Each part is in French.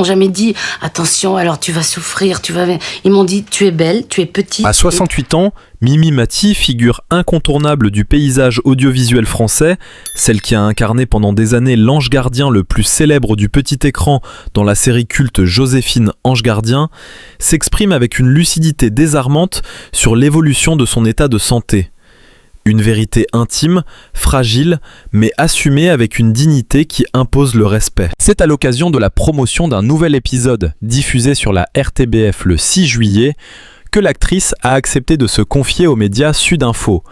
Ils m'ont jamais dit « Attention, alors tu vas souffrir, tu vas... » Ils m'ont dit « Tu es belle, tu es petite. » À 68 ans, Mimi Mati, figure incontournable du paysage audiovisuel français, celle qui a incarné pendant des années l'ange gardien le plus célèbre du petit écran dans la série culte Joséphine Ange Gardien, s'exprime avec une lucidité désarmante sur l'évolution de son état de santé. Une vérité intime, fragile, mais assumée avec une dignité qui impose le respect. C'est à l'occasion de la promotion d'un nouvel épisode diffusé sur la RTBF le 6 juillet que l'actrice a accepté de se confier aux médias Sudinfo.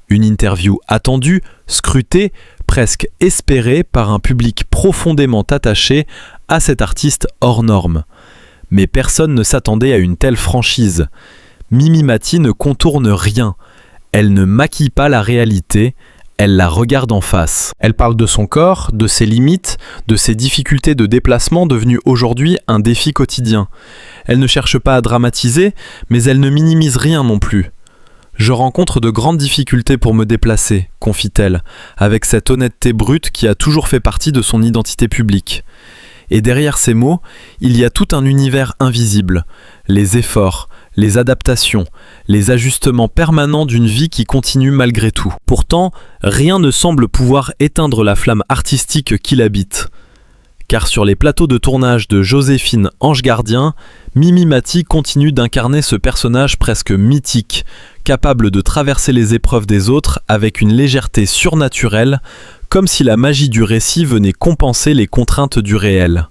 Une interview attendue, scrutée, presque espérée par un public profondément attaché à cet artiste hors norme. Mais personne ne s'attendait à une telle franchise. Mimi Mati ne contourne rien. Elle ne maquille pas la réalité, elle la regarde en face. Elle parle de son corps, de ses limites, de ses difficultés de déplacement devenues aujourd'hui un défi quotidien. Elle ne cherche pas à dramatiser, mais elle ne minimise rien non plus. « Je rencontre de grandes difficultés pour me déplacer », confie-t-elle, avec cette honnêteté brute qui a toujours fait partie de son identité publique. Et derrière ces mots, il y a tout un univers invisible, les efforts, les adaptations, les ajustements permanents d'une vie qui continue malgré tout. Pourtant, rien ne semble pouvoir éteindre la flamme artistique qui l'habite. Car sur les plateaux de tournage de Joséphine Ange Gardien, Mimi Mati continue d'incarner ce personnage presque mythique, capable de traverser les épreuves des autres avec une légèreté surnaturelle, comme si la magie du récit venait compenser les contraintes du réel.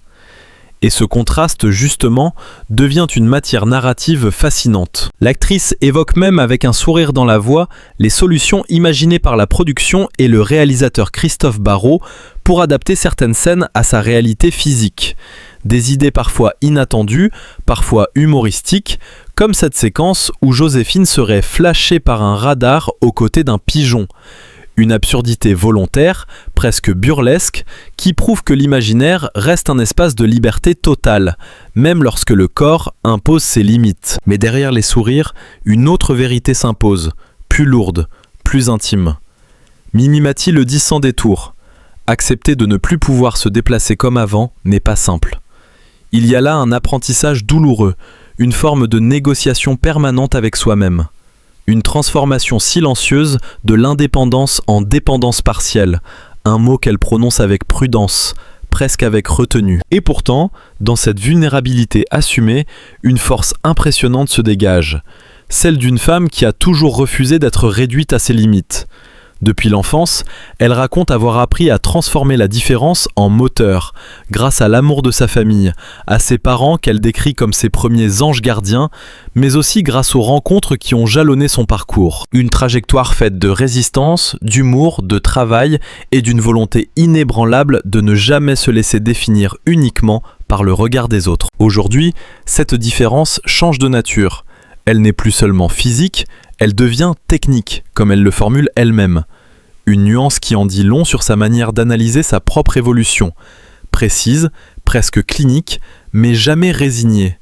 Et ce contraste, justement, devient une matière narrative fascinante. L'actrice évoque même avec un sourire dans la voix les solutions imaginées par la production et le réalisateur Christophe Barrault pour adapter certaines scènes à sa réalité physique. Des idées parfois inattendues, parfois humoristiques, comme cette séquence où Joséphine serait flashée par un radar aux côtés d'un pigeon. Une absurdité volontaire, presque burlesque, qui prouve que l'imaginaire reste un espace de liberté totale, même lorsque le corps impose ses limites. Mais derrière les sourires, une autre vérité s'impose, plus lourde, plus intime. Mimi Mati le dit sans détour. Accepter de ne plus pouvoir se déplacer comme avant n'est pas simple. Il y a là un apprentissage douloureux, une forme de négociation permanente avec soi-même. Une transformation silencieuse de l'indépendance en dépendance partielle, un mot qu'elle prononce avec prudence, presque avec retenue. Et pourtant, dans cette vulnérabilité assumée, une force impressionnante se dégage, celle d'une femme qui a toujours refusé d'être réduite à ses limites. Depuis l'enfance, elle raconte avoir appris à transformer la différence en moteur, grâce à l'amour de sa famille, à ses parents qu'elle décrit comme ses premiers anges gardiens, mais aussi grâce aux rencontres qui ont jalonné son parcours. Une trajectoire faite de résistance, d'humour, de travail et d'une volonté inébranlable de ne jamais se laisser définir uniquement par le regard des autres. Aujourd'hui, cette différence change de nature. Elle n'est plus seulement physique, elle devient technique, comme elle le formule elle-même. Une nuance qui en dit long sur sa manière d'analyser sa propre évolution. Précise, presque clinique, mais jamais résignée.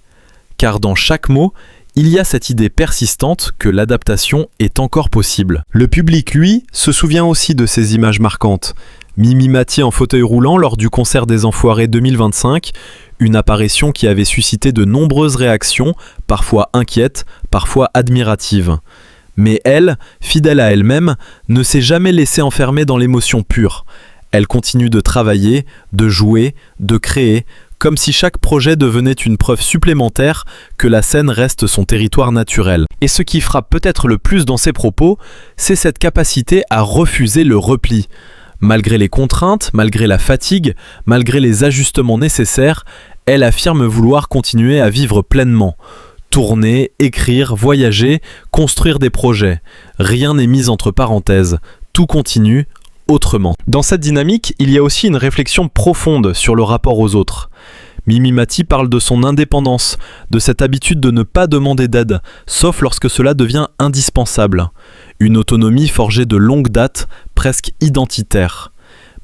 Car dans chaque mot, il y a cette idée persistante que l'adaptation est encore possible. Le public, lui, se souvient aussi de ces images marquantes. Mimi Mati en fauteuil roulant lors du concert des Enfoirés 2025, une apparition qui avait suscité de nombreuses réactions, parfois inquiètes, parfois admiratives. Mais elle, fidèle à elle-même, ne s'est jamais laissée enfermer dans l'émotion pure. Elle continue de travailler, de jouer, de créer, comme si chaque projet devenait une preuve supplémentaire que la scène reste son territoire naturel. Et ce qui frappe peut-être le plus dans ses propos, c'est cette capacité à refuser le repli. Malgré les contraintes, malgré la fatigue, malgré les ajustements nécessaires, elle affirme vouloir continuer à vivre pleinement. Tourner, écrire, voyager, construire des projets. Rien n'est mis entre parenthèses. Tout continue autrement. Dans cette dynamique, il y a aussi une réflexion profonde sur le rapport aux autres. Mimi Mati parle de son indépendance, de cette habitude de ne pas demander d'aide, sauf lorsque cela devient indispensable. Une autonomie forgée de longue date, presque identitaire.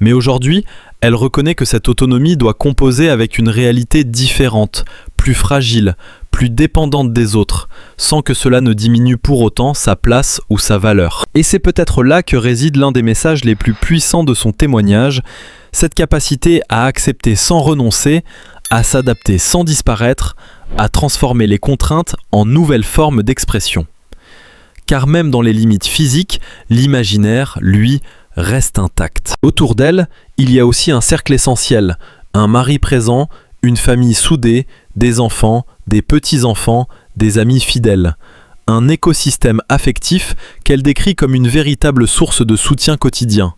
Mais aujourd'hui, elle reconnaît que cette autonomie doit composer avec une réalité différente, plus fragile, plus dépendante des autres, sans que cela ne diminue pour autant sa place ou sa valeur. Et c'est peut-être là que réside l'un des messages les plus puissants de son témoignage, cette capacité à accepter sans renoncer, à s'adapter sans disparaître, à transformer les contraintes en nouvelles formes d'expression. Car même dans les limites physiques, l'imaginaire, lui, reste intact. Autour d'elle, il y a aussi un cercle essentiel, un mari présent, une famille soudée, des enfants, des petits-enfants, des amis fidèles. Un écosystème affectif qu'elle décrit comme une véritable source de soutien quotidien.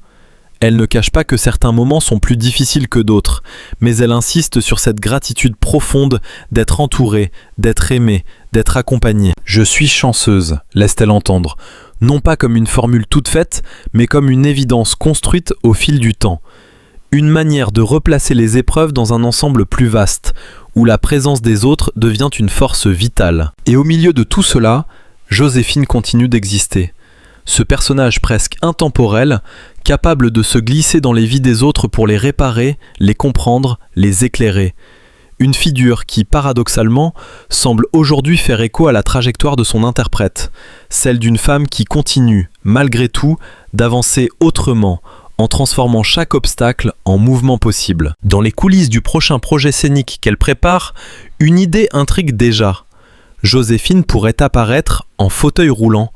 Elle ne cache pas que certains moments sont plus difficiles que d'autres, mais elle insiste sur cette gratitude profonde d'être entourée, d'être aimée, d'être accompagnée. « Je suis chanceuse », laisse-t-elle entendre, non pas comme une formule toute faite, mais comme une évidence construite au fil du temps. Une manière de replacer les épreuves dans un ensemble plus vaste, où la présence des autres devient une force vitale. Et au milieu de tout cela, Joséphine continue d'exister. Ce personnage presque intemporel, capable de se glisser dans les vies des autres pour les réparer, les comprendre, les éclairer. Une figure qui, paradoxalement, semble aujourd'hui faire écho à la trajectoire de son interprète, celle d'une femme qui continue, malgré tout, d'avancer autrement, en transformant chaque obstacle en mouvement possible. Dans les coulisses du prochain projet scénique qu'elle prépare, une idée intrigue déjà. Joséphine pourrait apparaître en fauteuil roulant,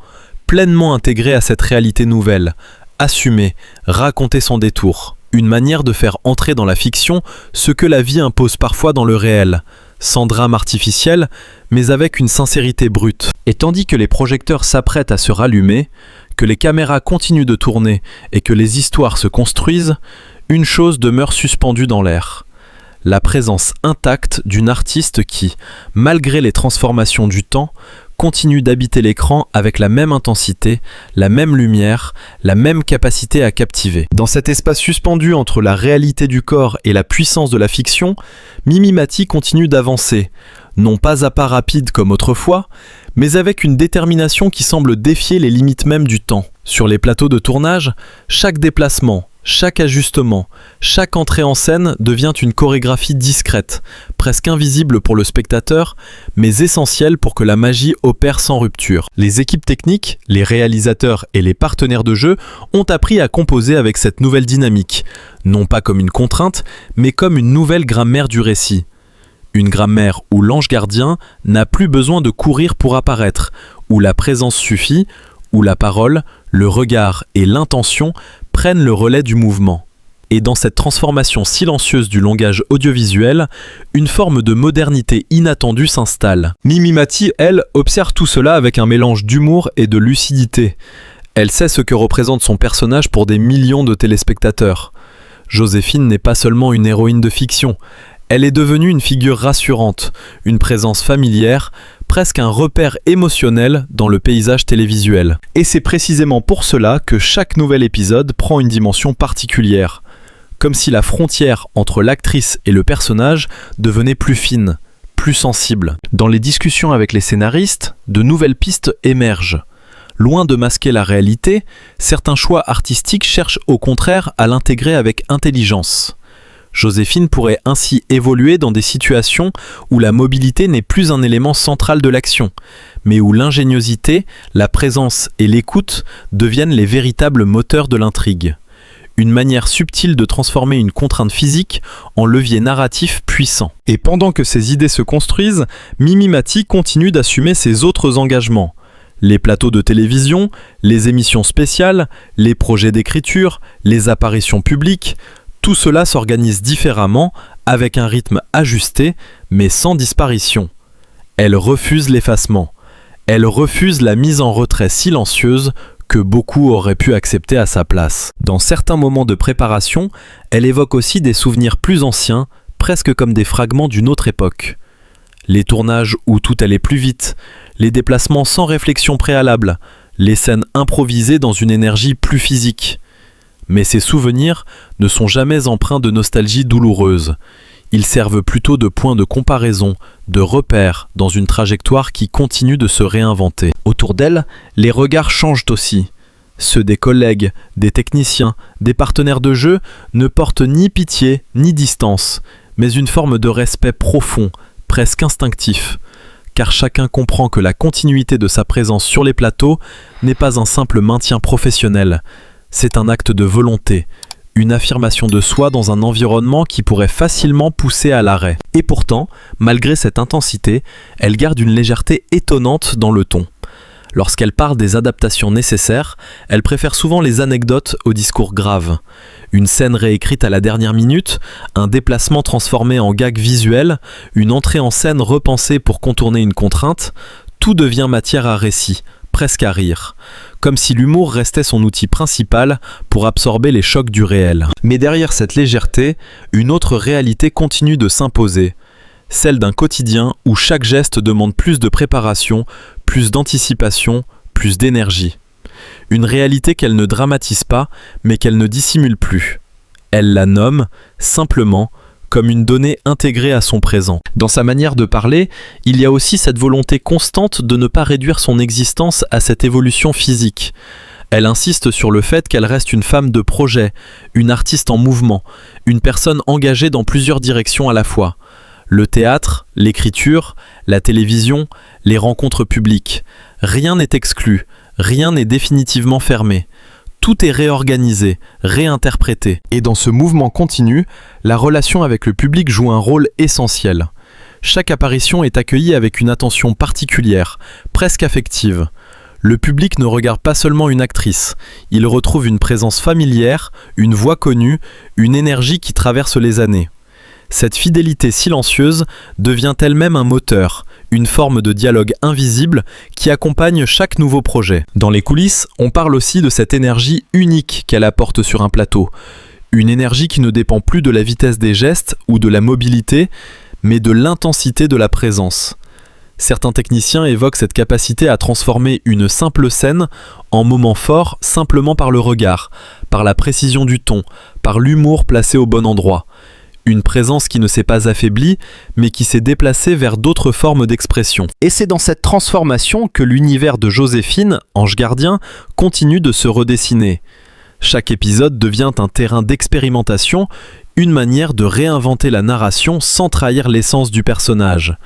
pleinement intégrée à cette réalité nouvelle, assumer, raconter son détour. Une manière de faire entrer dans la fiction ce que la vie impose parfois dans le réel, sans drame artificiel, mais avec une sincérité brute. Et tandis que les projecteurs s'apprêtent à se rallumer, que les caméras continuent de tourner et que les histoires se construisent, une chose demeure suspendue dans l'air. La présence intacte d'une artiste qui, malgré les transformations du temps, continue d'habiter l'écran avec la même intensité, la même lumière, la même capacité à captiver. Dans cet espace suspendu entre la réalité du corps et la puissance de la fiction, Mimi Mati continue d'avancer, non pas à pas rapide comme autrefois, mais avec une détermination qui semble défier les limites même du temps. Sur les plateaux de tournage, chaque déplacement, chaque ajustement, chaque entrée en scène devient une chorégraphie discrète, presque invisible pour le spectateur, mais essentielle pour que la magie opère sans rupture. Les équipes techniques, les réalisateurs et les partenaires de jeu ont appris à composer avec cette nouvelle dynamique, non pas comme une contrainte, mais comme une nouvelle grammaire du récit. Une grammaire où l'ange gardien n'a plus besoin de courir pour apparaître, où la présence suffit, où la parole, le regard et l'intention prennent le relais du mouvement. Et dans cette transformation silencieuse du langage audiovisuel, une forme de modernité inattendue s'installe. Mimi Mati, elle, observe tout cela avec un mélange d'humour et de lucidité. Elle sait ce que représente son personnage pour des millions de téléspectateurs. Joséphine n'est pas seulement une héroïne de fiction, elle est devenue une figure rassurante, une présence familière, presque un repère émotionnel dans le paysage télévisuel. Et c'est précisément pour cela que chaque nouvel épisode prend une dimension particulière, comme si la frontière entre l'actrice et le personnage devenait plus fine, plus sensible. Dans les discussions avec les scénaristes, de nouvelles pistes émergent. Loin de masquer la réalité, certains choix artistiques cherchent au contraire à l'intégrer avec intelligence. Joséphine pourrait ainsi évoluer dans des situations où la mobilité n'est plus un élément central de l'action, mais où l'ingéniosité, la présence et l'écoute deviennent les véritables moteurs de l'intrigue. Une manière subtile de transformer une contrainte physique en levier narratif puissant. Et pendant que ces idées se construisent, Mimi Mati continue d'assumer ses autres engagements. Les plateaux de télévision, les émissions spéciales, les projets d'écriture, les apparitions publiques, tout cela s'organise différemment, avec un rythme ajusté, mais sans disparition. Elle refuse l'effacement. Elle refuse la mise en retrait silencieuse que beaucoup auraient pu accepter à sa place. Dans certains moments de préparation, elle évoque aussi des souvenirs plus anciens, presque comme des fragments d'une autre époque. Les tournages où tout allait plus vite, les déplacements sans réflexion préalable, les scènes improvisées dans une énergie plus physique. Mais ces souvenirs ne sont jamais empreints de nostalgie douloureuse. Ils servent plutôt de point de comparaison, de repère dans une trajectoire qui continue de se réinventer. Autour d'elle, les regards changent aussi. Ceux des collègues, des techniciens, des partenaires de jeu ne portent ni pitié ni distance, mais une forme de respect profond, presque instinctif. Car chacun comprend que la continuité de sa présence sur les plateaux n'est pas un simple maintien professionnel. C'est un acte de volonté, une affirmation de soi dans un environnement qui pourrait facilement pousser à l'arrêt. Et pourtant, malgré cette intensité, elle garde une légèreté étonnante dans le ton. Lorsqu'elle parle des adaptations nécessaires, elle préfère souvent les anecdotes aux discours graves. Une scène réécrite à la dernière minute, un déplacement transformé en gag visuel, une entrée en scène repensée pour contourner une contrainte, tout devient matière à récit, presque à rire. Comme si l'humour restait son outil principal pour absorber les chocs du réel. Mais derrière cette légèreté, une autre réalité continue de s'imposer. Celle d'un quotidien où chaque geste demande plus de préparation, plus d'anticipation, plus d'énergie. Une réalité qu'elle ne dramatise pas, mais qu'elle ne dissimule plus. Elle la nomme, simplement, comme une donnée intégrée à son présent. Dans sa manière de parler, il y a aussi cette volonté constante de ne pas réduire son existence à cette évolution physique. Elle insiste sur le fait qu'elle reste une femme de projet, une artiste en mouvement, une personne engagée dans plusieurs directions à la fois. Le théâtre, l'écriture, la télévision, les rencontres publiques. Rien n'est exclu, rien n'est définitivement fermé. Tout est réorganisé, réinterprété. Et dans ce mouvement continu, la relation avec le public joue un rôle essentiel. Chaque apparition est accueillie avec une attention particulière, presque affective. Le public ne regarde pas seulement une actrice, il retrouve une présence familière, une voix connue, une énergie qui traverse les années. Cette fidélité silencieuse devient elle-même un moteur, une forme de dialogue invisible qui accompagne chaque nouveau projet. Dans les coulisses, on parle aussi de cette énergie unique qu'elle apporte sur un plateau. Une énergie qui ne dépend plus de la vitesse des gestes ou de la mobilité, mais de l'intensité de la présence. Certains techniciens évoquent cette capacité à transformer une simple scène en moment fort simplement par le regard, par la précision du ton, par l'humour placé au bon endroit. Une présence qui ne s'est pas affaiblie, mais qui s'est déplacée vers d'autres formes d'expression. Et c'est dans cette transformation que l'univers de Joséphine, ange gardien, continue de se redessiner. Chaque épisode devient un terrain d'expérimentation, une manière de réinventer la narration sans trahir l'essence du personnage.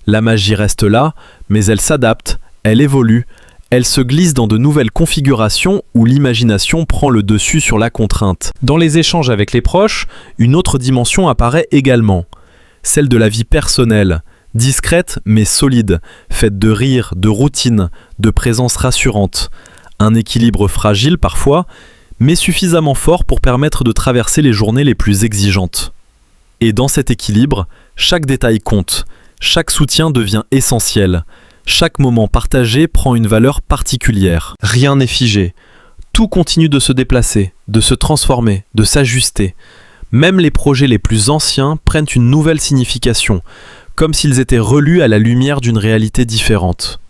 La magie reste là, mais elle s'adapte, elle évolue, elle se glisse dans de nouvelles configurations où l'imagination prend le dessus sur la contrainte. Dans les échanges avec les proches, une autre dimension apparaît également, celle de la vie personnelle, discrète mais solide, faite de rire, de routine, de présence rassurante. Un équilibre fragile parfois, mais suffisamment fort pour permettre de traverser les journées les plus exigeantes. Et dans cet équilibre, chaque détail compte, chaque soutien devient essentiel. Chaque moment partagé prend une valeur particulière. Rien n'est figé. Tout continue de se déplacer, de se transformer, de s'ajuster. Même les projets les plus anciens prennent une nouvelle signification, comme s'ils étaient relus à la lumière d'une réalité différente.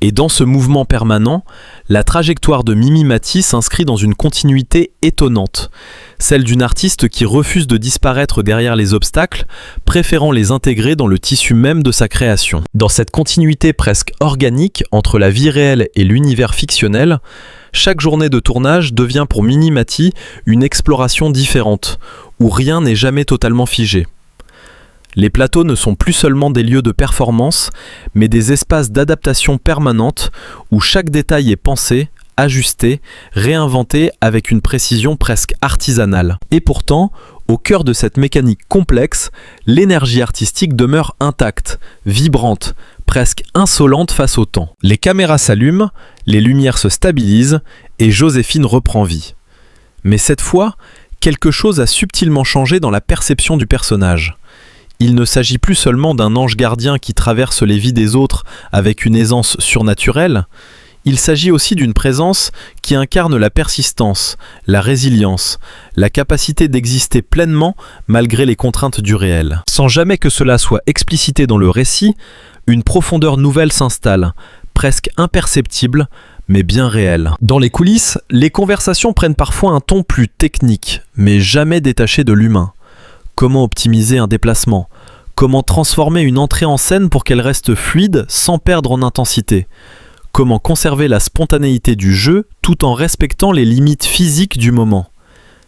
Et dans ce mouvement permanent, la trajectoire de Mimi Mati s'inscrit dans une continuité étonnante, celle d'une artiste qui refuse de disparaître derrière les obstacles, préférant les intégrer dans le tissu même de sa création. Dans cette continuité presque organique entre la vie réelle et l'univers fictionnel, chaque journée de tournage devient pour Mimi Mati une exploration différente, où rien n'est jamais totalement figé. Les plateaux ne sont plus seulement des lieux de performance, mais des espaces d'adaptation permanente où chaque détail est pensé, ajusté, réinventé avec une précision presque artisanale. Et pourtant, au cœur de cette mécanique complexe, l'énergie artistique demeure intacte, vibrante, presque insolente face au temps. Les caméras s'allument, les lumières se stabilisent et Joséphine reprend vie. Mais cette fois, quelque chose a subtilement changé dans la perception du personnage. Il ne s'agit plus seulement d'un ange gardien qui traverse les vies des autres avec une aisance surnaturelle, il s'agit aussi d'une présence qui incarne la persistance, la résilience, la capacité d'exister pleinement malgré les contraintes du réel. Sans jamais que cela soit explicité dans le récit, une profondeur nouvelle s'installe, presque imperceptible, mais bien réelle. Dans les coulisses, les conversations prennent parfois un ton plus technique, mais jamais détaché de l'humain. Comment optimiser un déplacement ? Comment transformer une entrée en scène pour qu'elle reste fluide sans perdre en intensité ? Comment conserver la spontanéité du jeu tout en respectant les limites physiques du moment ?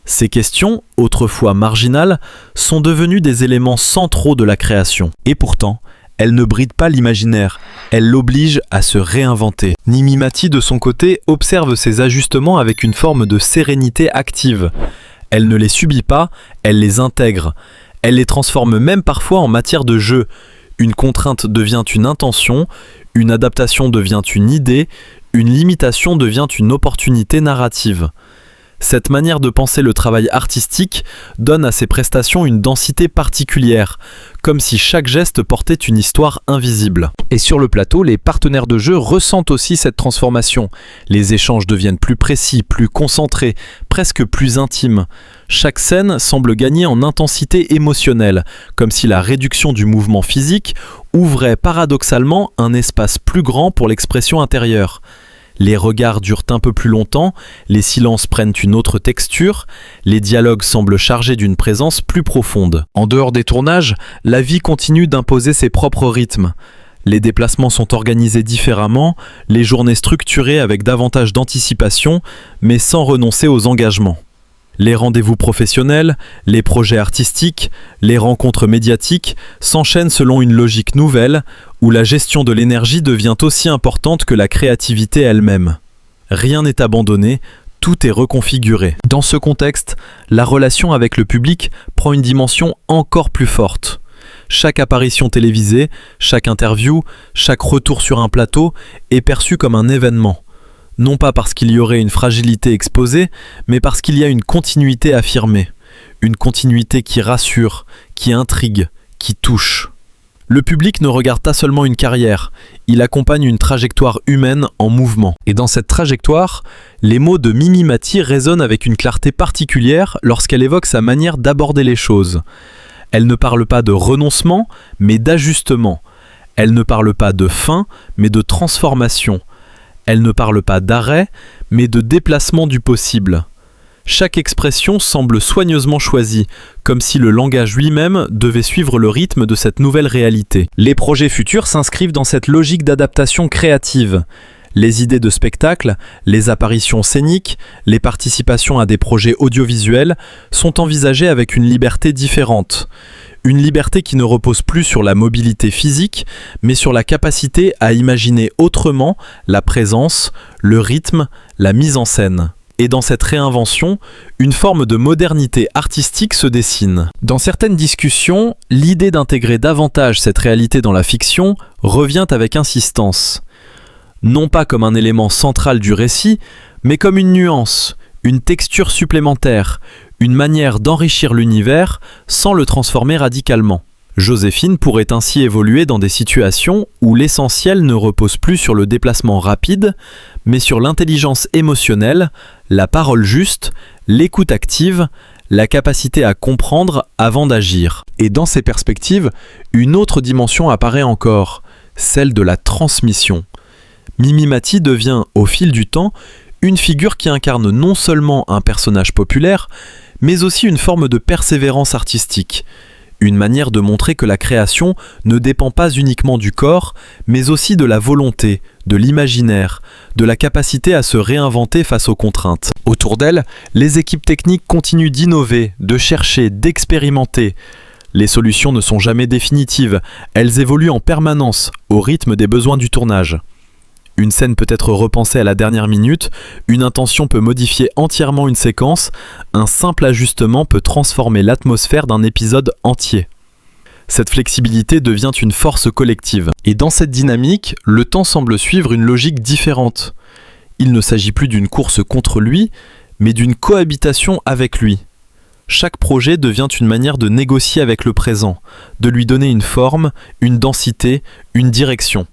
Ces questions, autrefois marginales, sont devenues des éléments centraux de la création. Et pourtant, elles ne brident pas l'imaginaire, elles l'obligent à se réinventer. Mimi Mati, de son côté, observe ces ajustements avec une forme de sérénité active. Elle ne les subit pas, elle les intègre. Elle les transforme même parfois en matière de jeu. Une contrainte devient une intention, une adaptation devient une idée, une limitation devient une opportunité narrative. Cette manière de penser le travail artistique donne à ses prestations une densité particulière, comme si chaque geste portait une histoire invisible. Et sur le plateau, les partenaires de jeu ressentent aussi cette transformation. Les échanges deviennent plus précis, plus concentrés, presque plus intimes. Chaque scène semble gagner en intensité émotionnelle, comme si la réduction du mouvement physique ouvrait paradoxalement un espace plus grand pour l'expression intérieure. Les regards durent un peu plus longtemps, les silences prennent une autre texture, les dialogues semblent chargés d'une présence plus profonde. En dehors des tournages, la vie continue d'imposer ses propres rythmes. Les déplacements sont organisés différemment, les journées structurées avec davantage d'anticipation, mais sans renoncer aux engagements. Les rendez-vous professionnels, les projets artistiques, les rencontres médiatiques s'enchaînent selon une logique nouvelle où la gestion de l'énergie devient aussi importante que la créativité elle-même. Rien n'est abandonné, tout est reconfiguré. Dans ce contexte, la relation avec le public prend une dimension encore plus forte. Chaque apparition télévisée, chaque interview, chaque retour sur un plateau est perçu comme un événement. Non pas parce qu'il y aurait une fragilité exposée, mais parce qu'il y a une continuité affirmée. Une continuité qui rassure, qui intrigue, qui touche. Le public ne regarde pas seulement une carrière, il accompagne une trajectoire humaine en mouvement. Et dans cette trajectoire, les mots de Mimi Mati résonnent avec une clarté particulière lorsqu'elle évoque sa manière d'aborder les choses. Elle ne parle pas de renoncement, mais d'ajustement. Elle ne parle pas de fin, mais de transformation. Elle ne parle pas d'arrêt, mais de déplacement du possible. Chaque expression semble soigneusement choisie, comme si le langage lui-même devait suivre le rythme de cette nouvelle réalité. Les projets futurs s'inscrivent dans cette logique d'adaptation créative. Les idées de spectacle, les apparitions scéniques, les participations à des projets audiovisuels sont envisagées avec une liberté différente. Une liberté qui ne repose plus sur la mobilité physique, mais sur la capacité à imaginer autrement la présence, le rythme, la mise en scène. Et dans cette réinvention, une forme de modernité artistique se dessine. Dans certaines discussions, l'idée d'intégrer davantage cette réalité dans la fiction revient avec insistance. Non pas comme un élément central du récit, mais comme une nuance, une texture supplémentaire, une manière d'enrichir l'univers sans le transformer radicalement. Joséphine pourrait ainsi évoluer dans des situations où l'essentiel ne repose plus sur le déplacement rapide, mais sur l'intelligence émotionnelle, la parole juste, l'écoute active, la capacité à comprendre avant d'agir. Et dans ces perspectives, une autre dimension apparaît encore, celle de la transmission. Mimi Mati devient, au fil du temps, une figure qui incarne non seulement un personnage populaire, mais aussi une forme de persévérance artistique. Une manière de montrer que la création ne dépend pas uniquement du corps, mais aussi de la volonté, de l'imaginaire, de la capacité à se réinventer face aux contraintes. Autour d'elle, les équipes techniques continuent d'innover, de chercher, d'expérimenter. Les solutions ne sont jamais définitives, elles évoluent en permanence, au rythme des besoins du tournage. Une scène peut être repensée à la dernière minute, une intention peut modifier entièrement une séquence, un simple ajustement peut transformer l'atmosphère d'un épisode entier. Cette flexibilité devient une force collective. Et dans cette dynamique, le temps semble suivre une logique différente. Il ne s'agit plus d'une course contre lui, mais d'une cohabitation avec lui. Chaque projet devient une manière de négocier avec le présent, de lui donner une forme, une densité, une direction.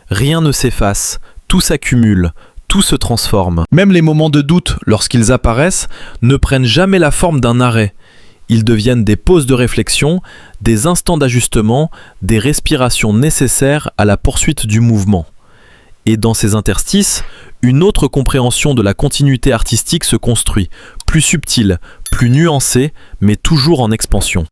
Rien ne s'efface, tout s'accumule, tout se transforme. Même les moments de doute, lorsqu'ils apparaissent, ne prennent jamais la forme d'un arrêt. Ils deviennent des pauses de réflexion, des instants d'ajustement, des respirations nécessaires à la poursuite du mouvement. Et dans ces interstices, une autre compréhension de la continuité artistique se construit, plus subtile, plus nuancée, mais toujours en expansion.